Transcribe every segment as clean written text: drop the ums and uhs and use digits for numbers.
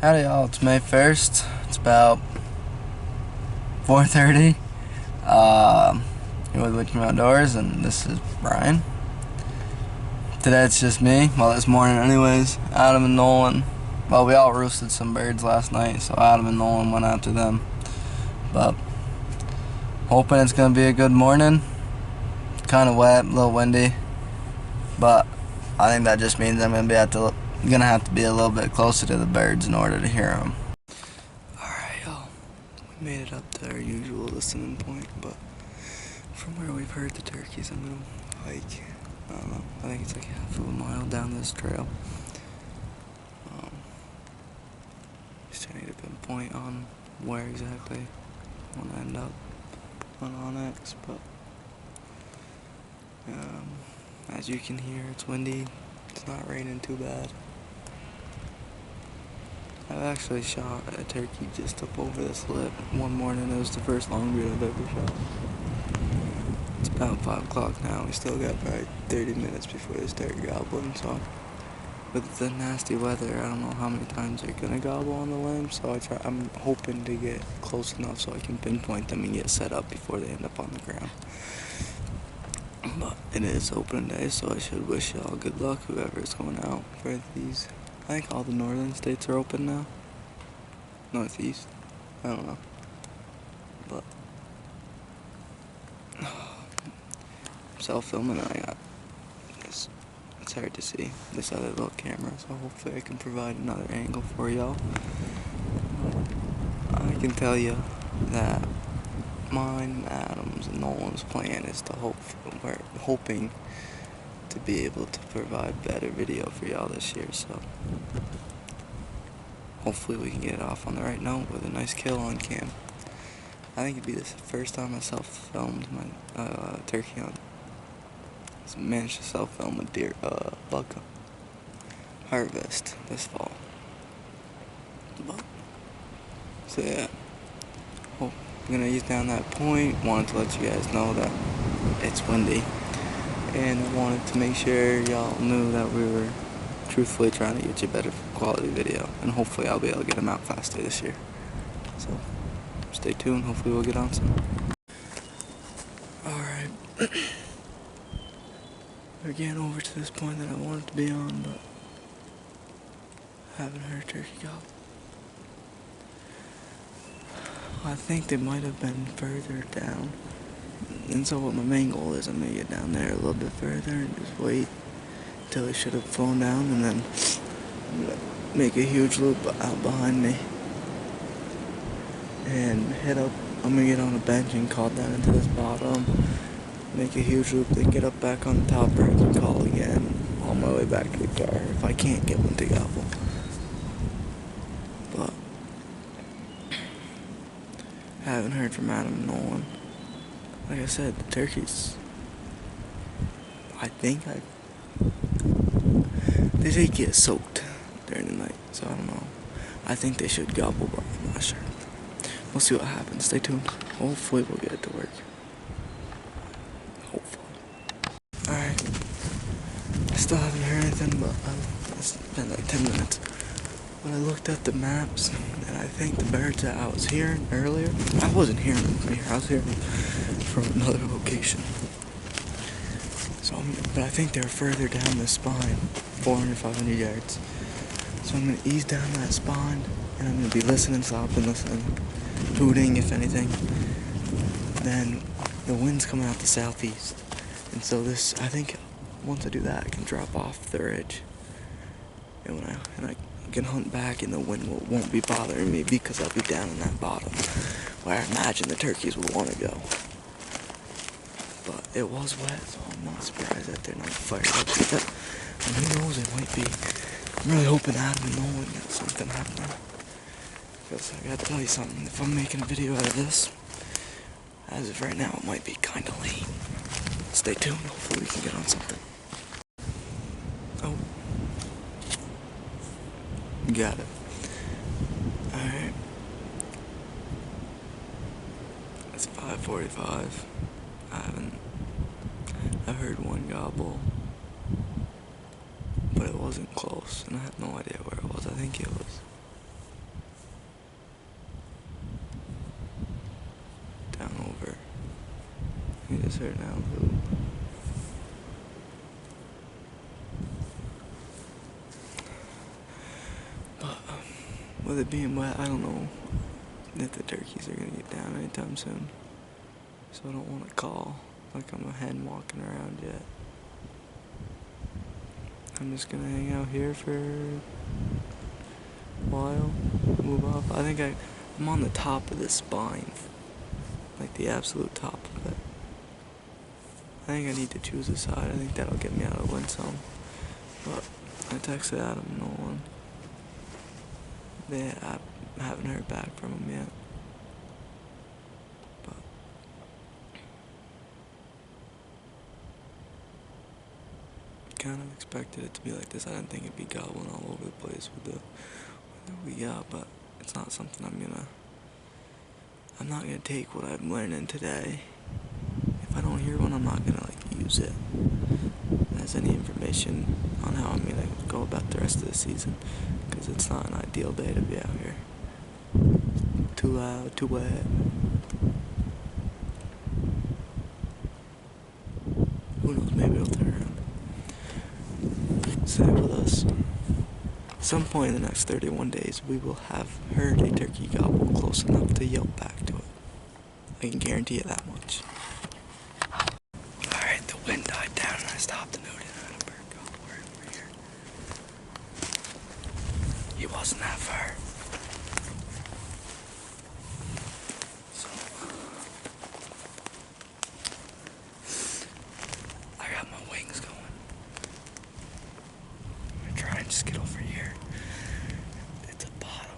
Howdy y'all, it's May 1st. It's about 4:30. Here with Whitcomb Outdoors, and this is Brian. Today it's just me. Well, this morning anyways. Adam and Nolan. Well, we all roosted some birds last night, so Adam and Nolan went after them. But hoping it's gonna be a good morning. Kind of wet, a little windy, but I think that just means I'm gonna have to be a little bit closer to the birds in order to hear them. Alright y'all, we made it up to our usual listening point, but from where we've heard the turkeys, I'm gonna hike, I don't know, I think it's like half of a mile down this trail. Just trying to get a pinpoint on where exactly I want to end up on Onyx, but as you can hear, it's windy. It's not raining too bad. I've actually shot a turkey just up over this lip one morning. It was the first longbeard I've ever shot. It's about 5 o'clock now. We still got probably 30 minutes before they start gobbling, so with the nasty weather, I don't know how many times they're gonna gobble on the limb, so I'm hoping to get close enough so I can pinpoint them and get set up before they end up on the ground. But it is open day, so I should wish y'all good luck, whoever's going out for these. I think all the northern states are open now. Northeast. I don't know. But I'm self-filming and I got this. It's hard to see this other little camera, so hopefully I can provide another angle for y'all. I can tell you that mine, Adam's, and Nolan's plan is to we're hoping to be able to provide better video for y'all this year, so hopefully we can get it off on the right note with a nice kill on cam. I think it'd be the first time I self-filmed my turkey hunt. Managed to self-film a buck harvest this fall. But, so yeah. I'm gonna ease down that point. Wanted to let you guys know that it's windy, and I wanted to make sure y'all knew that we were truthfully trying to get you better quality video, and hopefully I'll be able to get them out faster this year. So stay tuned. Hopefully we'll get on some. Alright. We're getting over to this point that I wanted to be on, but I haven't heard turkey gobble. I think they might have been further down, and so what my main goal is, I'm gonna get down there a little bit further and just wait until they should have flown down, and then I'm gonna make a huge loop out behind me and head up. I'm gonna get on a bench and call down into this bottom, make a huge loop, then get up back on the top birds and call again on my way back to the car if I can't get one to gobble. But I haven't heard from Adam and Nolan. Like I said, the turkeys, they did get soaked during the night, so I don't know. I think they should gobble, but I'm not sure. We'll see what happens. Stay tuned. Hopefully we'll get it to work. Hopefully. Alright. I still haven't heard anything, but it's been like 10 minutes. When I looked at the maps, and I think the birds that I was hearing earlier, I wasn't hearing them from here. I was hearing them from another location. So, but I think they're further down the spine, 400, 500 yards. So I'm gonna ease down that spine, and I'm gonna be listening, stopping, listening, hooting if anything. Then the wind's coming out the southeast, and so I think once I do that, I can drop off the ridge, and I can hunt back, and the wind won't be bothering me because I'll be down in that bottom where I imagine the turkeys will want to go. But it was wet, so I'm not surprised that they're not fired up yet. And who knows, it might be. I'm really hoping Adam and Nolan got something happening. Because I gotta tell you something, if I'm making a video out of this, as of right now, it might be kinda lame. Stay tuned, hopefully we can get on something. Oh. Got it. Alright. It's 5:45. I heard one gobble, but it wasn't close, and I have no idea where it was. I think it was certain altitude. But with it being wet, I don't know if the turkeys are gonna get down anytime soon. So I don't want to call like I'm a hen walking around yet. I'm just gonna hang out here for a while, move off. I think I'm on the top of this spine, like the absolute top of it. I think I need to choose a side. I think that'll get me out of the wind some. But I texted Adam and Nolan. I haven't heard back from him yet. But kind of expected it to be like this. I didn't think it'd be gobbling all over the place with the we got, but it's not something I'm not gonna take what I'm learning today. If I don't hear one, I'm not gonna use it as any information on how I'm gonna go about the rest of the season, because it's not an ideal day to be out here. Too loud, too wet. Who knows, maybe it'll turn around. Stay with us. At some point in the next 31 days, we will have heard a turkey gobble close enough to yelp back to it. I can guarantee you that much. Alright, the wind died down and I stopped and noted a bird gobbler over here. He wasn't that far. So, I got my wings going. I'm gonna try and just get over here. It's a bottom.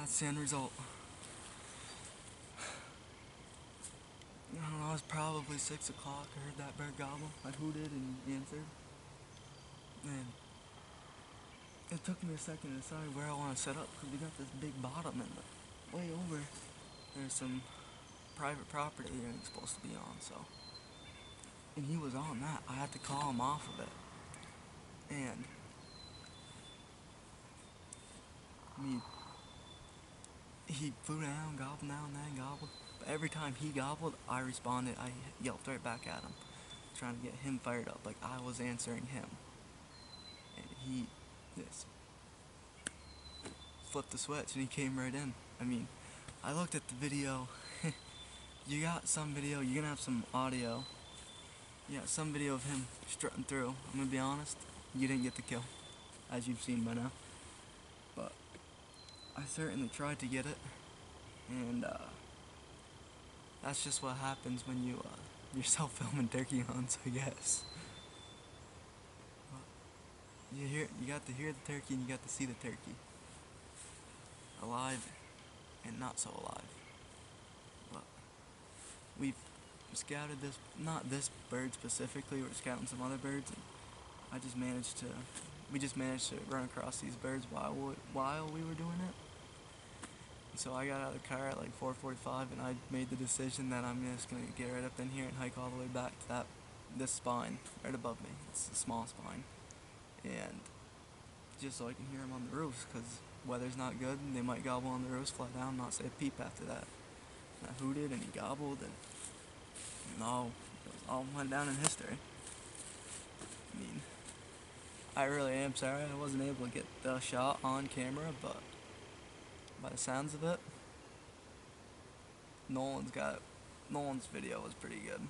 that's the end result. I don't know, it was probably 6 o'clock. I heard that bird gobble. I hooted and he answered. And it took me a second to decide where I want to set up because we got this big bottom and way over there's some private property he ain't supposed to be on, so. And he was on that. I had to call him off of it. And I mean, he flew down, gobbled now and then, gobbled. But every time he gobbled, I responded. I yelped right back at him, trying to get him fired up like I was answering him. And he just flipped the switch and he came right in. I mean, I looked at the video. You got some video, you're gonna have some audio. You got some video of him strutting through. I'm gonna be honest, you didn't get the kill, as you've seen by now. But I certainly tried to get it, and that's just what happens when you're self-filming turkey hunts, I guess. But you got to hear the turkey and you got to see the turkey, alive and not so alive. But we've scouted this, not this bird specifically, we're scouting some other birds, and we just managed to run across these birds while we were doing it. And so I got out of the car at like 4:45 and I made the decision that I'm just gonna get right up in here and hike all the way back to this spine right above me. It's a small spine, and just so I can hear them on the roofs, because weather's not good and they might gobble on the roofs, fly down, not say a peep after that. And I hooted and he gobbled, and no, it all went down in history. I mean, I really am sorry I wasn't able to get the shot on camera, but by the sounds of it, Nolan's video was pretty good.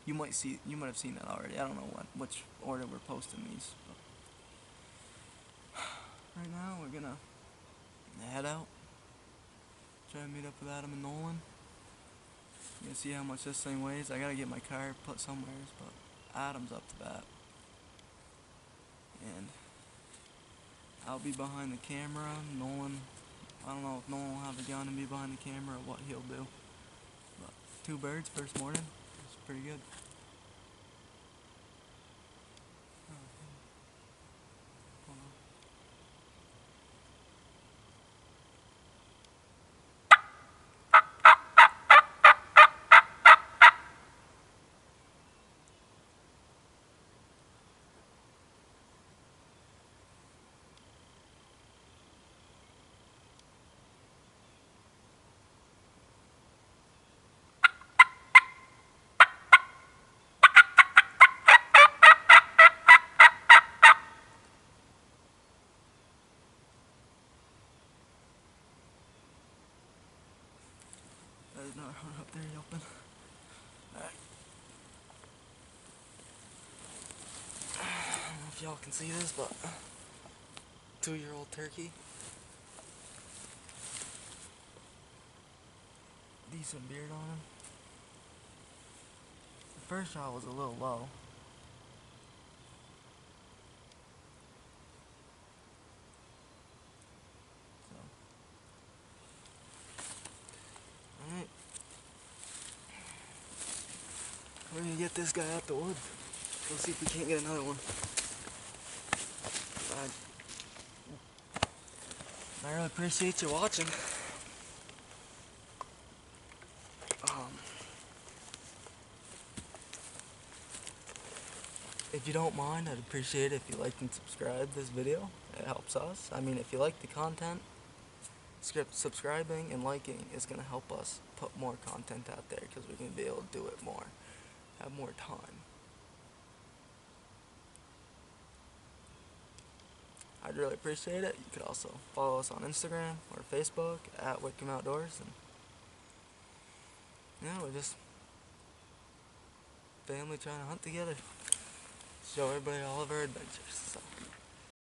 You might have seen that already. I don't know which order we're posting these. But right now we're gonna head out, try to meet up with Adam and Nolan. You're gonna see how much this thing weighs. I gotta get my car put somewhere, but Adam's up to bat. And I'll be behind the camera. Nolan, I don't know if Nolan will have a gun and be behind the camera or what he'll do. But 2 birds first morning, it's pretty good. There's another one up there open. Alright. I don't know if y'all can see this, but 2-year-old turkey. Decent beard on him. The first shot was a little low. Alright. We're gonna get this guy out the woods. We'll see if we can't get another one. I really appreciate you watching. If you don't mind, I'd appreciate it if you liked and subscribed this video. It helps us. I mean, if you like the content, subscribing and liking is going to help us put more content out there, because we're going to be able to do it more, have more time. I'd really appreciate it. You could also follow us on Instagram or Facebook at Whitcomb Outdoors. And yeah, we're just family trying to hunt together. Show everybody all of our adventures. So.